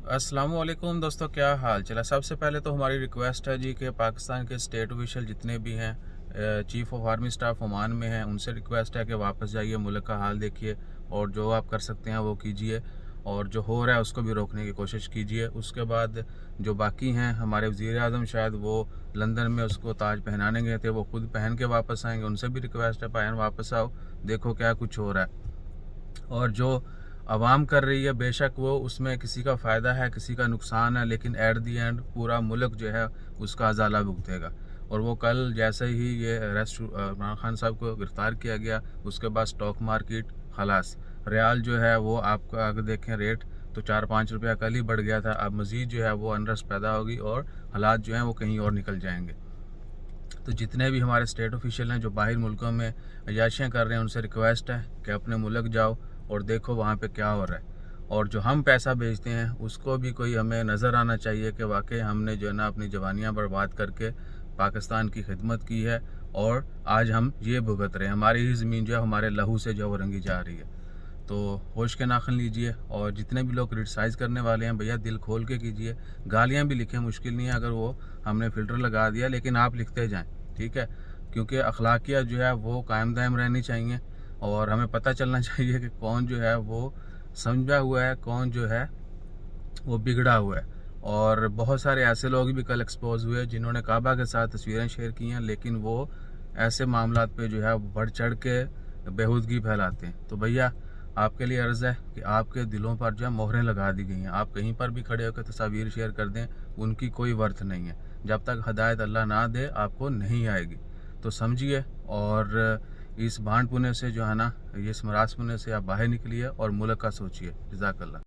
अस्सलाम वालेकुम दोस्तों, क्या हाल चला। सबसे पहले तो हमारी रिक्वेस्ट है जी कि पाकिस्तान के स्टेट ऑफिशियल जितने भी हैं, chief of army staff Oman में हैं, उनसे रिक्वेस्ट है कि वापस जाइए, मुल्क का हाल देखिए और जो आप कर सकते हैं वो कीजिए और जो हो रहा है उसको भी रोकने की कोशिश कीजिए। उसके बाद जो बाकी हैं, हमारे वज़ीर आज़म शायद वो लंदन में उसको ताज पहनाने गए थे, वो खुद पहन के वापस आएंगे। उनसे भी रिक्वेस्ट है, पहन वापस आओ, देखो क्या कुछ हो रहा है। और जो आवाम कर रही है, बेशक वो उसमें किसी का फ़ायदा है, किसी का नुकसान है, लेकिन एट दी एंड पूरा मुल्क जो है उसका अजाला भुगतेगा। और वो कल जैसे ही ये अरेस्ट इमरान खान साहब को गिरफ़्तार किया गया, उसके बाद स्टॉक मार्केट खलास, रियाल जो है वो आपका अगर देखें रेट तो 4-5 रुपया कल ही बढ़ गया था। अब मज़ीद जो है वो अनरस्ट पैदा होगी और हालात जो हैं वो कहीं और निकल जाएंगे। तो जितने भी हमारे स्टेट ऑफिशियल हैं जो बाहर मुल्कों में अयाशियाँ कर रहे हैं, उनसे रिक्वेस्ट है कि अपने मुल्क जाओ और देखो वहाँ पे क्या हो रहा है। और जो हम पैसा भेजते हैं उसको भी कोई हमें नज़र आना चाहिए कि वाकई हमने जो है ना अपनी जवानियाँ बर्बाद करके पाकिस्तान की खिदमत की है और आज हम ये भुगत रहे हैं। हमारी ही ज़मीन जो है हमारे लहू से जो वो रंगी जा रही है। तो होश के नाखन लीजिए और जितने भी लोग क्रिटिसाइज़ करने वाले हैं भैया दिल खोल के कीजिए। गालियाँ भी लिखें, मुश्किल नहीं है, अगर वो हमने फ़िल्टर लगा दिया, लेकिन आप लिखते जाएं, ठीक है। क्योंकि अखलाकियात जो है वो कायम दायम रहनी चाहिए और हमें पता चलना चाहिए कि कौन जो है वो समझा हुआ है, कौन जो है वो बिगड़ा हुआ है। और बहुत सारे ऐसे लोग भी कल एक्सपोज हुए जिन्होंने काबा के साथ तस्वीरें शेयर की हैं, लेकिन वो ऐसे मामलात पे जो है बढ़ चढ़ के बेहूदगी फैलाते हैं। तो भैया आपके लिए अर्ज़ है कि आपके दिलों पर जो है मोहरें लगा दी गई हैं। आप कहीं पर भी खड़े होकर तस्वीर शेयर कर दें, उनकी कोई वर्थ नहीं है। जब तक हदायत अल्लाह ना दे आपको नहीं आएगी। तो समझिए और इस भांड पुने से जो है ना, ये इस मरासपुने से आप बाहर निकलिए और मुल्क का सोचिए। जज़ाकल्लाह।